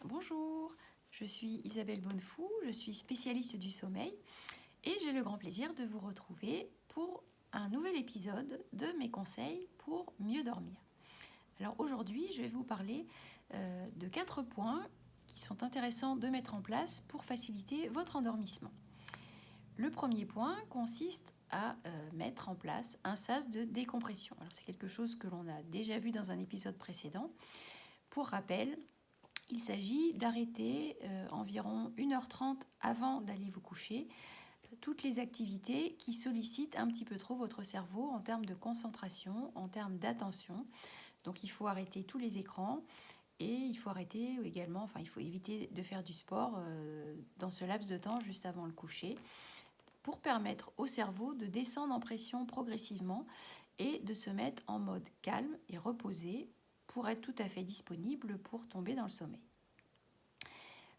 Bonjour, je suis Isabelle Bonnefou, je suis spécialiste du sommeil et j'ai le grand plaisir de vous retrouver pour un nouvel épisode de mes conseils pour mieux dormir. Alors aujourd'hui, je vais vous parler de 4 points qui sont intéressants de mettre en place pour faciliter votre endormissement. Le premier point consiste à mettre en place un sas de décompression. Alors c'est quelque chose que l'on a déjà vu dans un épisode précédent. Pour rappel, il s'agit d'arrêter environ 1h30 avant d'aller vous coucher toutes les activités qui sollicitent un petit peu trop votre cerveau en termes de concentration, en termes d'attention. Donc il faut arrêter tous les écrans et il faut arrêter également, il faut éviter de faire du sport dans ce laps de temps juste avant le coucher pour permettre au cerveau de descendre en pression progressivement et de se mettre en mode calme et reposé pour être tout à fait disponible pour tomber dans le sommeil.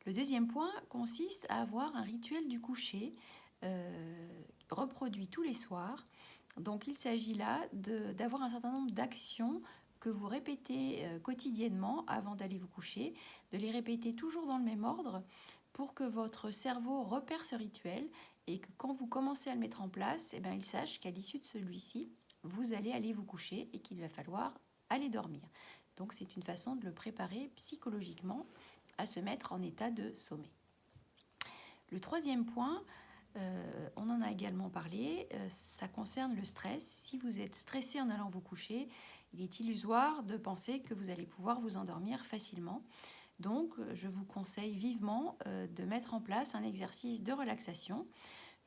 Le deuxième point consiste à avoir un rituel du coucher reproduit tous les soirs. Donc il s'agit là d'avoir un certain nombre d'actions que vous répétez quotidiennement avant d'aller vous coucher, de les répéter toujours dans le même ordre pour que votre cerveau repère ce rituel et que quand vous commencez à le mettre en place, il sache qu'à l'issue de celui-ci, vous allez aller vous coucher et qu'il va falloir aller dormir. Donc c'est une façon de le préparer psychologiquement à se mettre en état de sommeil. Le troisième point, on en a également parlé, ça concerne le stress. Si vous êtes stressé en allant vous coucher, il est illusoire de penser que vous allez pouvoir vous endormir facilement. Donc, je vous conseille vivement de mettre en place un exercice de relaxation.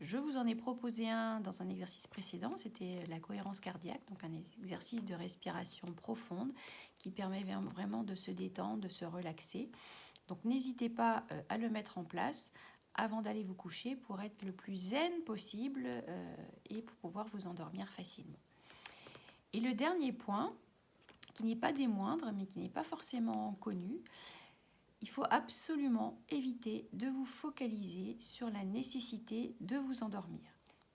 Je vous en ai proposé un dans un exercice précédent, c'était la cohérence cardiaque, donc un exercice de respiration profonde qui permet vraiment de se détendre, de se relaxer. Donc n'hésitez pas à le mettre en place avant d'aller vous coucher pour être le plus zen possible et pour pouvoir vous endormir facilement. Et le dernier point, qui n'est pas des moindres, mais qui n'est pas forcément connu, il faut absolument éviter de vous focaliser sur la nécessité de vous endormir.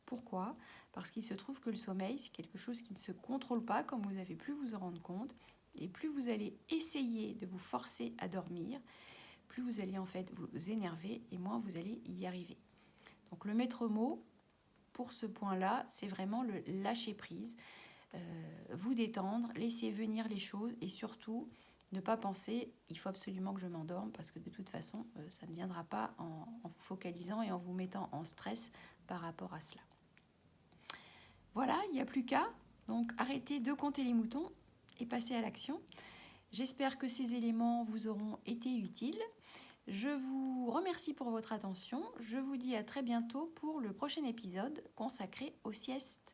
Pourquoi ? Parce qu'il se trouve que le sommeil, c'est quelque chose qui ne se contrôle pas, comme vous avez pu vous en rendre compte. Et plus vous allez essayer de vous forcer à dormir, plus vous allez en fait vous énerver et moins vous allez y arriver. Donc le maître mot pour ce point-là, c'est vraiment le lâcher prise. Vous détendre, laisser venir les choses et surtout ne pas penser il faut absolument que je m'endorme parce que de toute façon ça ne viendra pas en vous focalisant et en vous mettant en stress par rapport à cela. Voilà, il n'y a plus qu'à. Donc arrêtez de compter les moutons et passez à l'action. J'espère que ces éléments vous auront été utiles. Je vous remercie pour votre attention. Je vous dis à très bientôt pour le prochain épisode consacré aux siestes.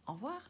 Au revoir.